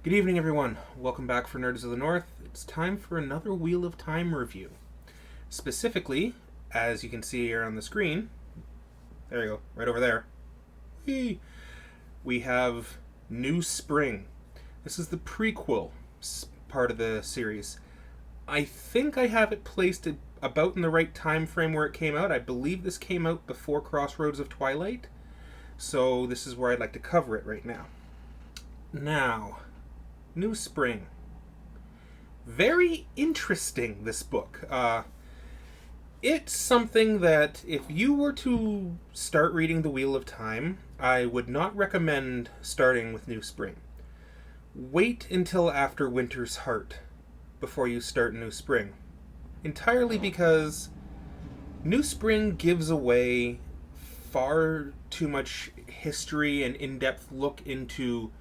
Good evening, everyone. Welcome back for Nerds of the North. It's time for another Wheel of Time review. Specifically, as you can see here on the screen, there you go, right over there, we have New Spring. This is the prequel part of the series. I think I have it placed about in the right time frame where it came out. I believe this came out before Crossroads of Twilight, so this is where I'd like to cover it right now. Now, New Spring. Very interesting, this book. It's something that if you were to start reading The Wheel of Time, I would not recommend starting with New Spring. Wait until after Winter's Heart before you start New Spring. Entirely because New Spring gives away far too much history and in-depth look into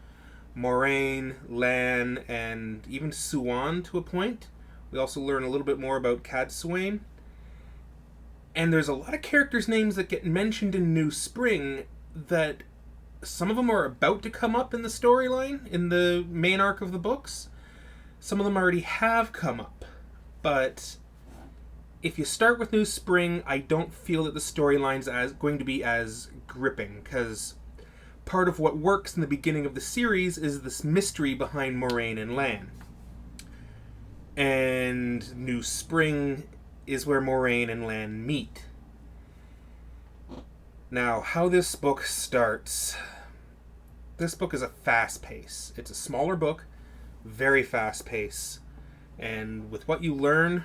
Moraine, Lan, and even Siuan to a point. We also learn a little bit more about Siuan. And there's a lot of characters' names that get mentioned in New Spring that some of them are about to come up in the storyline, in the main arc of the books. Some of them already have come up. But if you start with New Spring, I don't feel that the storyline's going to be as gripping, because part of what works in the beginning of the series is this mystery behind Moraine and Lan. And New Spring is where Moraine and Lan meet. Now, how this book starts. This book is a fast pace. It's a smaller book, very fast pace. And with what you learn,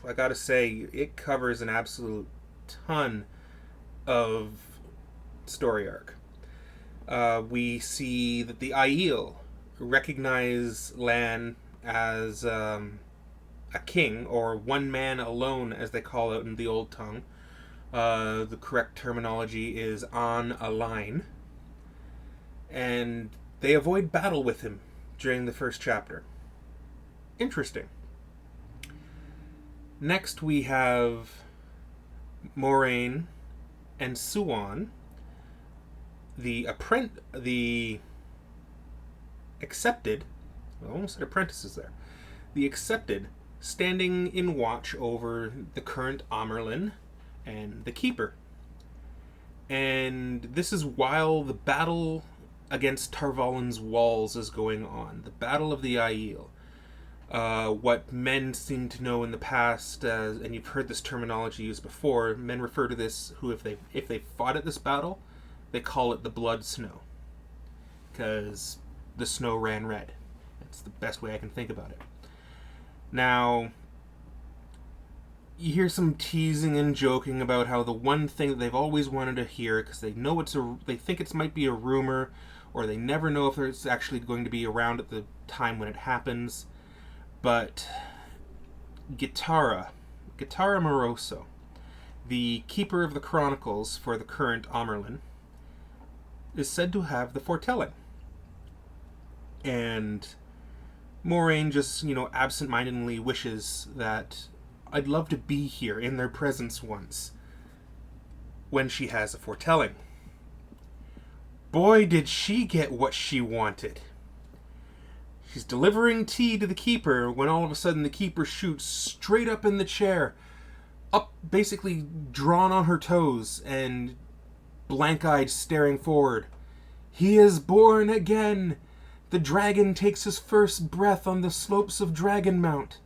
I gotta say, it covers an absolute ton of story arc. We see that the Aiel recognize Lan as a king, or one man alone, as they call it in the old tongue. The correct terminology is on a line. And they avoid battle with him during the first chapter. Interesting. Next we have Moraine and Siuan, the accepted, I almost said apprentices there, the accepted, standing in watch over the current Amyrlin and the Keeper. And this is while the battle against Tarvalon's walls is going on, the Battle of the Aiel. What men seem to know in the past, and you've heard this terminology used before, men refer to this, who if they fought at this battle, they call it the blood snow, because the snow ran red. That's the best way I can think about it. Now, you hear some teasing and joking about how the one thing that they've always wanted to hear, because they know they think it might be a rumor, or they never know if it's actually going to be around at the time when it happens, but Gitara Moroso, the keeper of the chronicles for the current Amyrlin, is said to have the foretelling. And Moraine just, absent-mindedly wishes that I'd love to be here in their presence once when she has a foretelling. Boy, did she get what she wanted. She's delivering tea to the Keeper when all of a sudden the Keeper shoots straight up in the chair, up basically drawn on her toes and blank-eyed staring forward. He is born again! The dragon takes his first breath on the slopes of Dragonmount.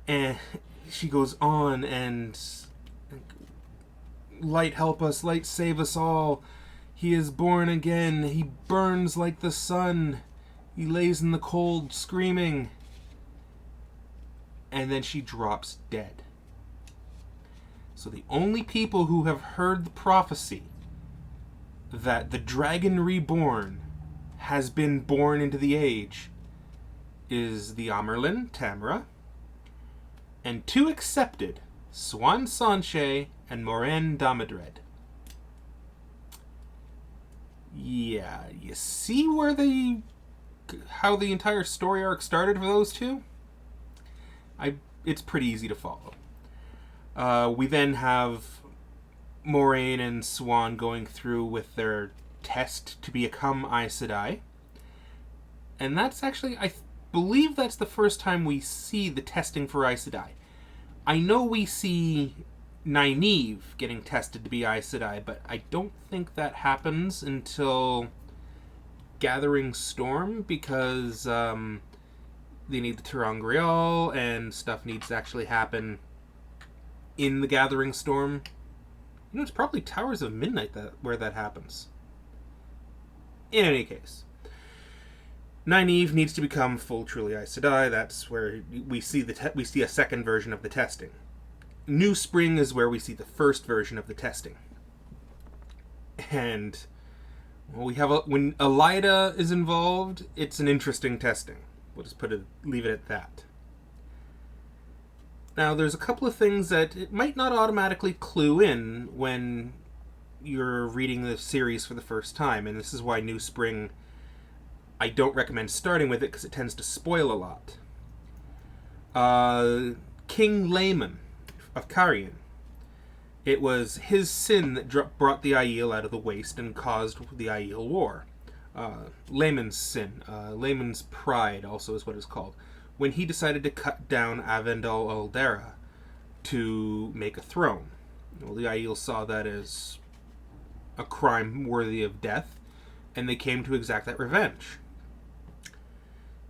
And she goes on and, light help us, light save us all. He is born again. He burns like the sun. He lays in the cold screaming. And then she drops dead. So the only people who have heard the prophecy that the dragon reborn has been born into the age is the Amyrlin, Tamara, and two accepted, Siuan Sanche and Moraine Damodred. Yeah, you see how the entire story arc started for those two? It's pretty easy to follow. We then have Moraine and Siuan going through with their test to become Aes Sedai. And that's actually, believe that's the first time we see the testing for Aes Sedai. I know we see Nynaeve getting tested to be Aes Sedai, but I don't think that happens until Gathering Storm, because they need the ter'angreal, and stuff needs to actually happen in the Gathering Storm. It's probably Towers of Midnight where that happens. In any case, Nynaeve needs to become full truly Aes Sedai. That's where we see we see a second version of the testing. New Spring is where we see the first version of the testing. And we have when Elida is involved, it's an interesting testing. We'll just leave it at that. Now, there's a couple of things that it might not automatically clue in when you're reading the series for the first time, and this is why New Spring, I don't recommend starting with it because it tends to spoil a lot. King Laman of Carian. It was his sin that brought the Aiel out of the waste and caused the Aiel War. Laman's sin, Laman's pride also is what it's called. When he decided to cut down Avendal Aldera to make a throne. Well, the Aiel saw that as a crime worthy of death, and they came to exact that revenge.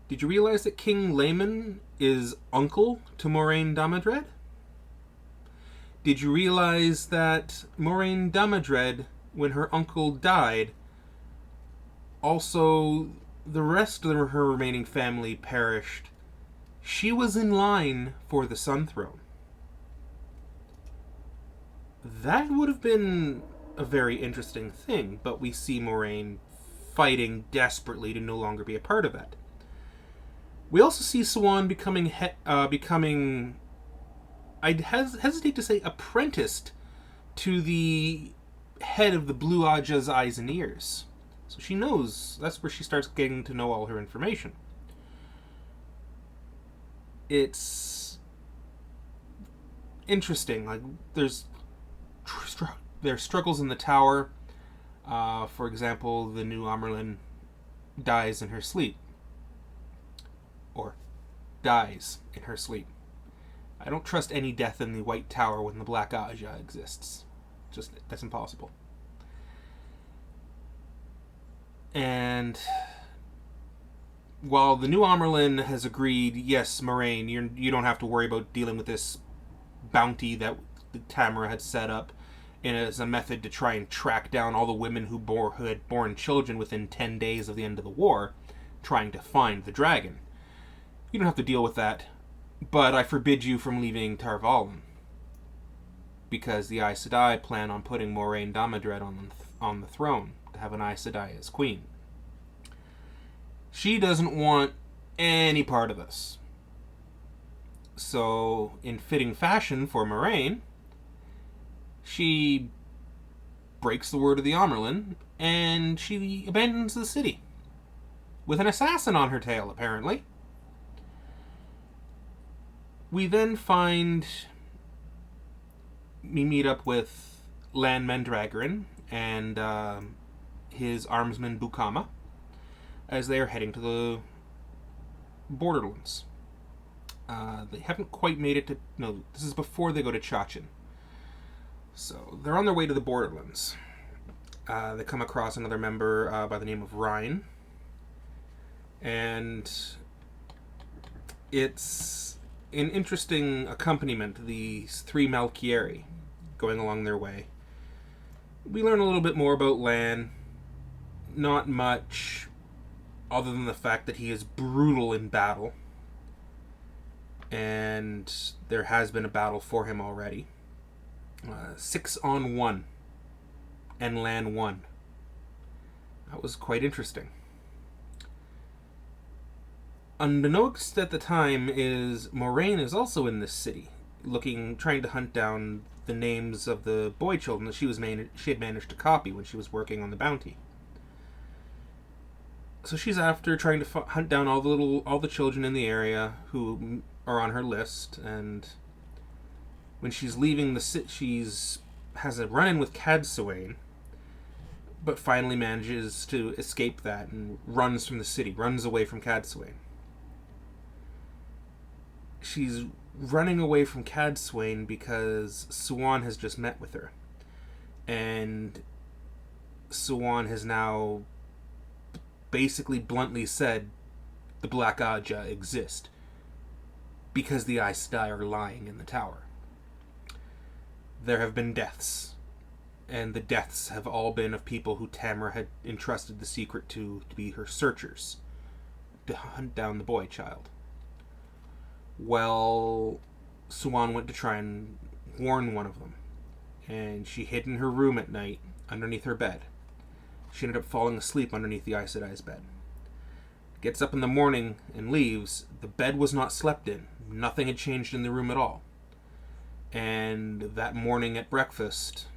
Did you realize that King Laman is uncle to Moraine Damadred? Did you realize that Moraine Damadred, when her uncle died, also the rest of her remaining family perished? She was in line for the Sun Throne. That would have been a very interesting thing, but we see Moraine fighting desperately to no longer be a part of that. We also see Siuan becoming I'd hesitate to say apprenticed to the head of the Blue Aja's eyes and ears. So she knows, that's where she starts getting to know all her information. It's interesting. Like, there's struggles in the tower. For example, the new Amyrlin dies in her sleep. Or dies in her sleep. I don't trust any death in the White Tower when the Black Aja exists. That's impossible. And while the new Amyrlin has agreed, yes, Moraine, you don't have to worry about dealing with this bounty that the Tamara had set up as a method to try and track down all the women who had born children within 10 days of the end of the war, trying to find the dragon. You don't have to deal with that, but I forbid you from leaving Tar Valon, because the Aes Sedai plan on putting Moraine Damadred on the throne, to have an Aes Sedai as queen. She doesn't want any part of this. So, in fitting fashion for Moraine, she breaks the word of the Amyrlin, and she abandons the city. With an assassin on her tail, apparently. We then we meet up with Lan Mandragoran and his armsman Bukama as they are heading to the Borderlands. They haven't quite made it to... No, this is before they go to Chachin. So, they're on their way to the Borderlands. They come across another member by the name of Rhine. And it's an interesting accompaniment, these three Malkieri going along their way. We learn a little bit more about Lan. Not much, other than the fact that he is brutal in battle. And there has been a battle for him already. 6-on-1. And Lan won. That was quite interesting. Unbeknownst at the time is Moraine is also in this city, trying to hunt down the names of the boy children that she had managed to copy when she was working on the bounty. So she's after trying to hunt down all the children in the area who are on her list, and when she's leaving the city, has a run-in with Cadsuane, but finally manages to escape that and runs from the city, runs away from Cadsuane. She's running away from Cadsuane because Siuan has just met with her. And Siuan has now basically bluntly said the Black Aja exist because the Aes Sedai are lying in the tower. There have been deaths, and the deaths have all been of people who Tamara had entrusted the secret to be her searchers, to hunt down the boy child. Well, Siuan went to try and warn one of them, and she hid in her room at night underneath her bed. She ended up falling asleep underneath the Aes Sedai's bed. Gets up in the morning and leaves. The bed was not slept in. Nothing had changed in the room at all. And that morning at breakfast,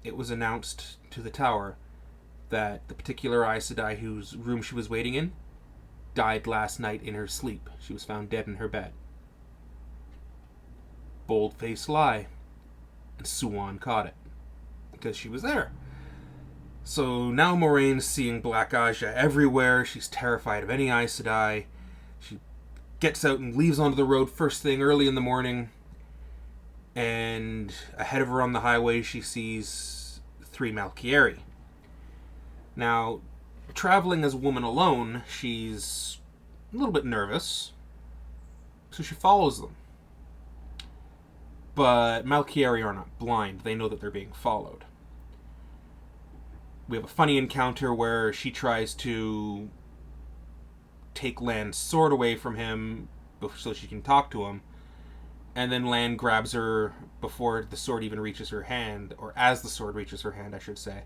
it was announced to the tower that the particular Aes Sedai whose room she was waiting in died last night in her sleep. She was found dead in her bed. Bold-faced lie. And Siuan caught it. Because she was there. So now Moraine's seeing Black Aja everywhere. She's terrified of any Aes Sedai. She gets out and leaves onto the road first thing early in the morning. And ahead of her on the highway, she sees 3 Malkieri. Now, traveling as a woman alone, she's a little bit nervous. So she follows them. But Malkieri are not blind. They know that they're being followed. We have a funny encounter where she tries to take Lan's sword away from him so she can talk to him. And then Lan grabs her before the sword even reaches her hand, or as the sword reaches her hand, I should say,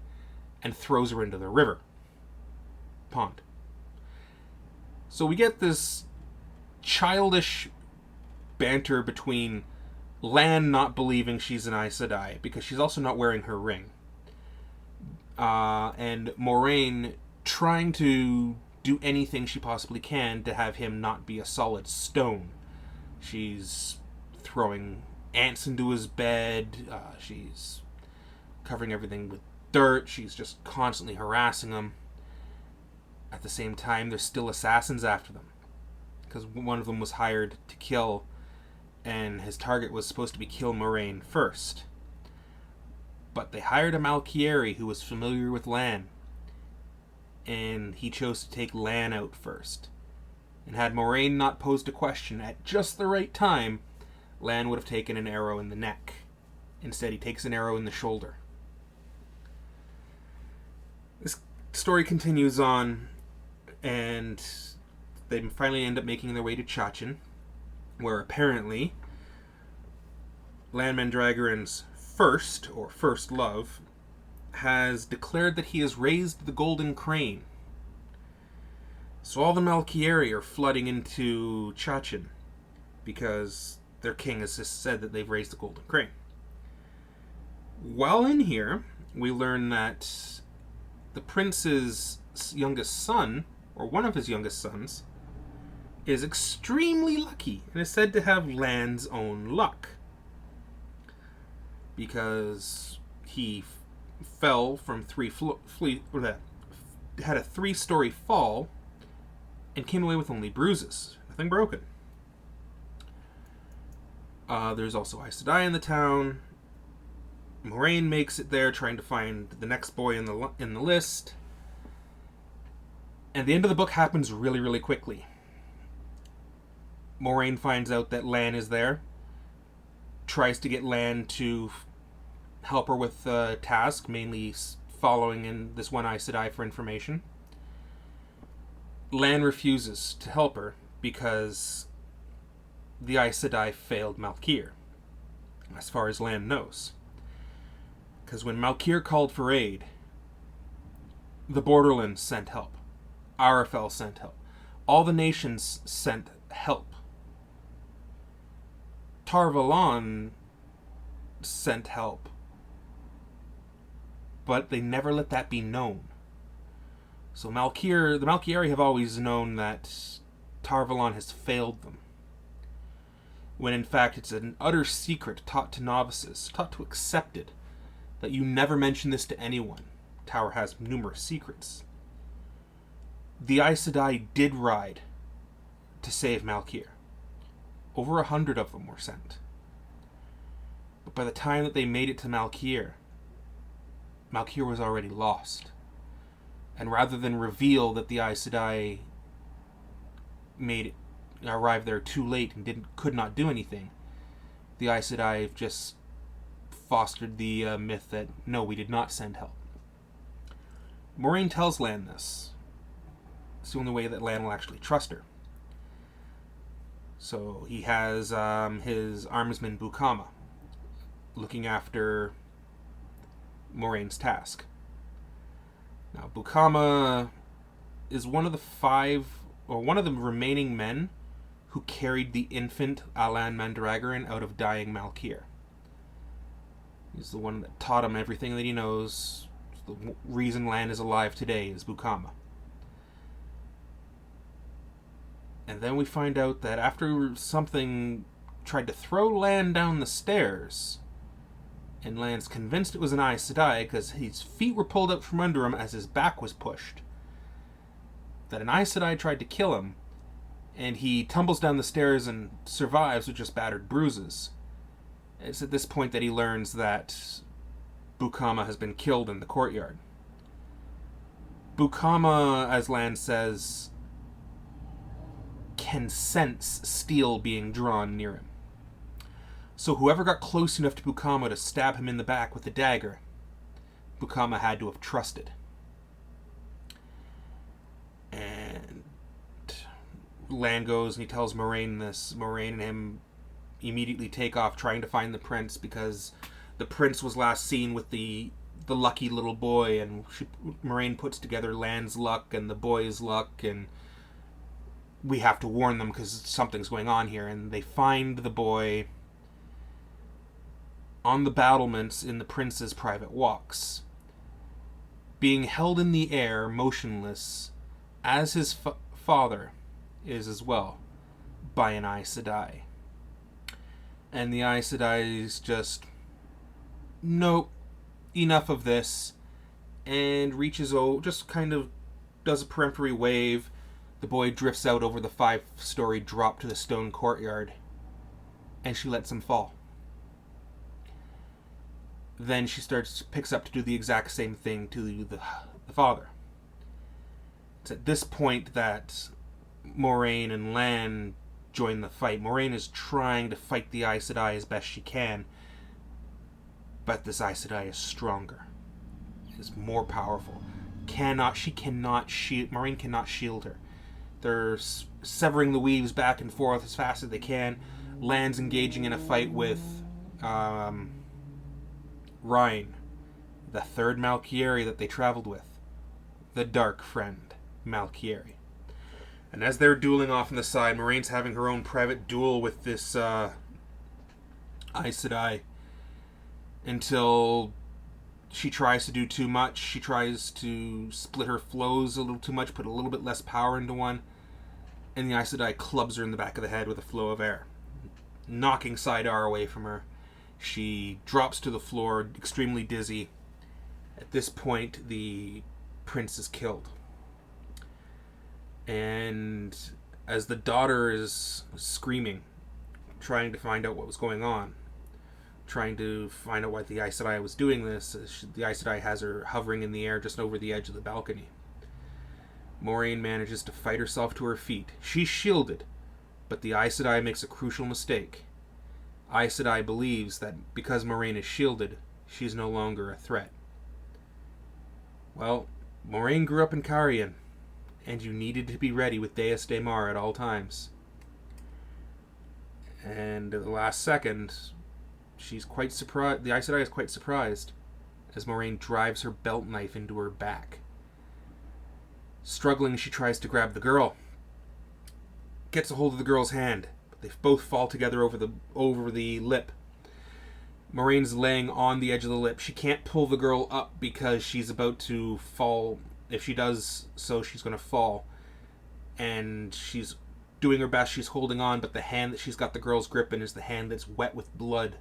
and throws her into the river. Pond. So we get this childish banter between Lan not believing she's an Aes Sedai, because she's also not wearing her ring. And Moraine trying to do anything she possibly can to have him not be a solid stone. She's throwing ants into his bed. She's covering everything with dirt. She's just constantly harassing him. At the same time, there's still assassins after them, because one of them was hired to kill, and his target was supposed to be kill Moraine first. But they hired a Malkieri who was familiar with Lan, and he chose to take Lan out first. And had Moraine not posed a question at just the right time, Lan would have taken an arrow in the neck. Instead, he takes an arrow in the shoulder. This story continues on, and they finally end up making their way to Chachin, where apparently Lan Mandragoran's first love, has declared that he has raised the Golden Crane. So all the Malkieri are flooding into Chachin because their king has just said that they've raised the Golden Crane. While in here, we learn that the prince's youngest son, or one of his youngest sons, is extremely lucky and is said to have Lan's own luck. Because he fell from had a 3-story fall and came away with only bruises, nothing broken. There's also Aes Sedai in the town. Moraine makes it there, trying to find the next boy in the list. And the end of the book happens really, really quickly. Moraine finds out that Lan is there, tries to get Lan to help her with the task, mainly following in this one Aes Sedai for information. Lan refuses to help her because the Aes Sedai failed Malkir, as far as Lan knows. Because when Malkir called for aid, the Borderlands sent help. Arafel sent help. All the nations sent help. Tar Valon sent help. But they never let that be known. So the Malkieri have always known that Tar Valon has failed them. When in fact it's an utter secret taught to novices, taught to accept it, that you never mention this to anyone. tower has numerous secrets. The Aes Sedai did ride to save Malkier. Over 100 of them were sent. But by the time that they made it to Malkier, Malkier was already lost. And rather than reveal that the Aes Sedai arrived there too late and could not do anything, the Aes Sedai just fostered the myth that, no, we did not send help. Moraine tells Lan this. It's the only way that Lan will actually trust her. So he has his armsman Bukama looking after Moraine's task. Now, Bukama is one of the remaining men who carried the infant Alan Mandragoran out of dying Malkier. He's the one that taught him everything that he knows. The reason Lan is alive today is Bukama. And then we find out that after something tried to throw Lan down the stairs, and Lan's convinced it was an Aes Sedai because his feet were pulled out from under him as his back was pushed, that an Aes Sedai tried to kill him, and he tumbles down the stairs and survives with just battered bruises. It's at this point that he learns that Bukama has been killed in the courtyard. Bukama, as Lan says, can sense steel being drawn near him. So whoever got close enough to Bukama to stab him in the back with a dagger, Bukama had to have trusted. And Lan goes and he tells Moraine this. Moraine and him immediately take off trying to find the prince, because the prince was last seen with the lucky little boy, and Moraine puts together Lan's luck and the boy's luck, and we have to warn them because something's going on here. And they find the boy on the battlements in the prince's private walks, being held in the air, motionless, as his father is as well, by an Aes Sedai. And the Aes Sedai is just, nope, enough of this, and reaches over, just kind of does a peremptory wave. The boy drifts out over the 5-story drop to the stone courtyard, and she lets him fall. Then she picks up to do the exact same thing to the father. It's at this point that Moraine and Lan join the fight. Moraine is trying to fight the Aes Sedai as best she can, but this Aes Sedai is stronger, is more powerful. Moraine cannot shield her. They're severing the weaves back and forth as fast as they can. Lan's engaging in a fight with Ryan, the third Malkieri that they traveled with, the dark friend Malkieri. And as they're dueling off on the side, Moraine's having her own private duel with this Aes Sedai, until she tries to do too much. She tries to split her flows a little too much, put a little bit less power into one, and the Aes Sedai clubs her in the back of the head with a flow of air, knocking Saidar away from her. She drops to the floor, extremely dizzy. At this point, the prince is killed. And as the daughter is screaming, trying to find out what was going on, trying to find out why the Aes Sedai was doing this, the Aes Sedai has her hovering in the air just over the edge of the balcony. Moraine manages to fight herself to her feet. She's shielded, but the Aes Sedai makes a crucial mistake. Aes Sedai believes that because Moraine is shielded, she's no longer a threat. Well, Moraine grew up in Carrion, and you needed to be ready with Deus Daemar at all times. And at the last second, she's quite surprised. The Aes Sedai is quite surprised as Moraine drives her belt knife into her back. Struggling, she tries to grab the girl. Gets a hold of the girl's hand. They both fall together over the lip. Moraine's laying on the edge of the lip. She can't pull the girl up because she's about to fall. If she does so, she's going to fall. And she's doing her best. She's holding on, but the hand that she's got the girl's grip in is the hand that's wet with blood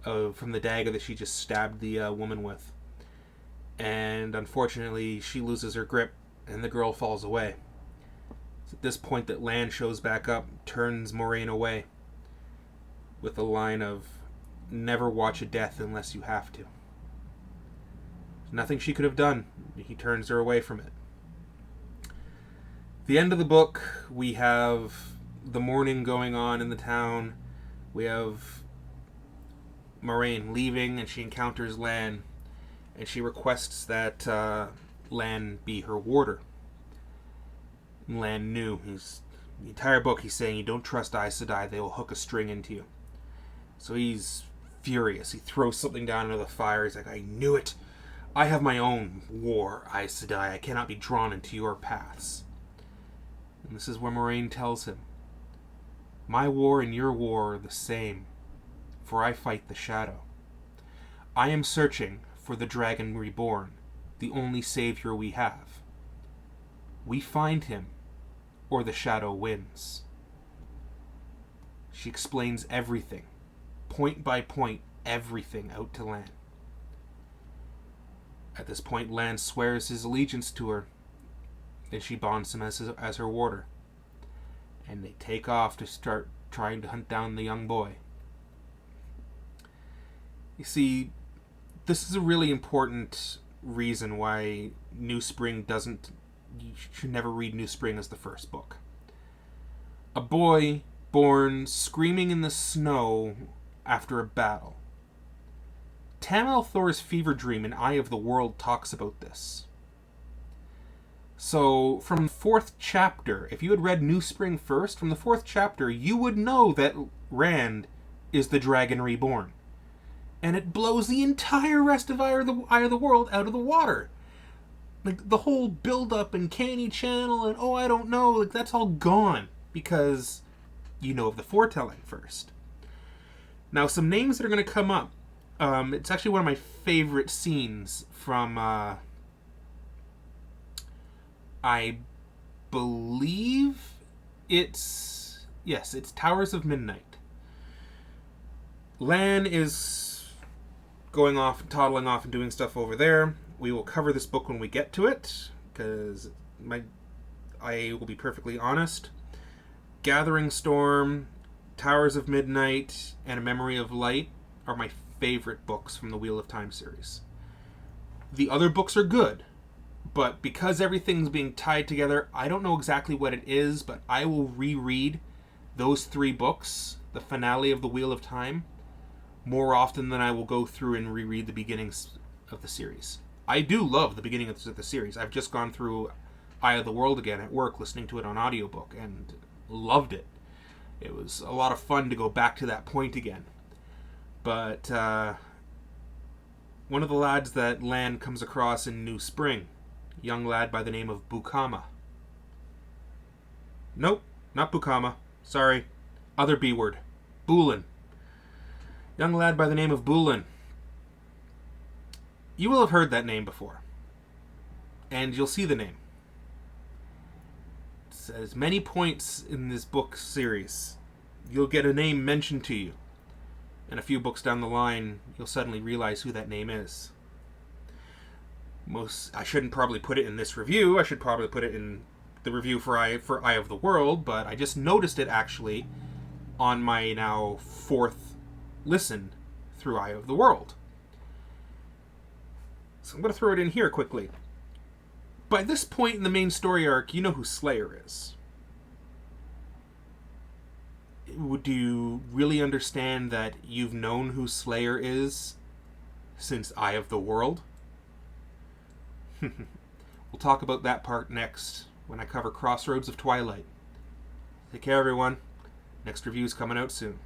from the dagger that she just stabbed the woman with. and unfortunately she loses her grip and the girl falls away. It's at this point that Lan shows back up, turns Moraine away with a line of, "Never watch a death unless you have to." Nothing she could have done. He turns her away from it. The end of the book, we have the mourning going on in the town. We have Moraine leaving, and she encounters Lan, and she requests that Lan be her warder. And Lan knew. The entire book he's saying, you don't trust Aes Sedai, they will hook a string into you. So he's furious. He throws something down into the fire. He's like, I knew it. I have my own war, Aes Sedai. I cannot be drawn into your paths. And this is where Moraine tells him, my war and your war are the same, for I fight the shadow. I am searching for the dragon reborn, the only savior we have. We find him, or the shadow wins. She explains everything, point by point, everything out to Lan. At this point, Lan swears his allegiance to her, and she bonds him as her warder. And they take off to start trying to hunt down the young boy. You see, this is a really important reason why New Spring you should never read New Spring as the first book. A boy born screaming in the snow after a battle. Tam Althor's fever dream in Eye of the World talks about this. So, from the 4th chapter, if you had read New Spring first, from the 4th chapter, you would know that Rand is the Dragon Reborn. And it blows the entire rest of Eye of the World out of the water. Like, the whole build-up and Canny Channel and, I don't know, like, that's all gone. Because you know of the foretelling first. Now, some names that are going to come up. It's actually one of my favorite scenes from... I believe it's Towers of Midnight. Lan is going off, toddling off and doing stuff over there. We will cover this book when we get to it, because I will be perfectly honest. Gathering Storm, Towers of Midnight, and A Memory of Light are my favorite books from the Wheel of Time series. The other books are good. But because everything's being tied together, I don't know exactly what it is, but I will reread those 3 books, the finale of the Wheel of Time, more often than I will go through and reread the beginnings of the series. I do love the beginning of the series. I've just gone through Eye of the World again at work, listening to it on audiobook, and loved it. It was a lot of fun to go back to that point again. But one of the lads that Lan comes across in New Spring, young lad by the name of Bukama. Nope, not Bukama. Sorry. Other B word. Bulin. Young lad by the name of Bulin. You will have heard that name before. And you'll see the name. It says many points in this book series. You'll get a name mentioned to you. And a few books down the line, you'll suddenly realize who that name is. I shouldn't probably put it in this review. I should probably put it in the review for Eye of the World, but I just noticed it actually on my now 4th listen through Eye of the World. So I'm going to throw it in here quickly. By this point in the main story arc, you know who Slayer is. Do you really understand that you've known who Slayer is since Eye of the World? We'll talk about that part next when I cover Crossroads of Twilight. Take care, everyone. Next review's coming out soon.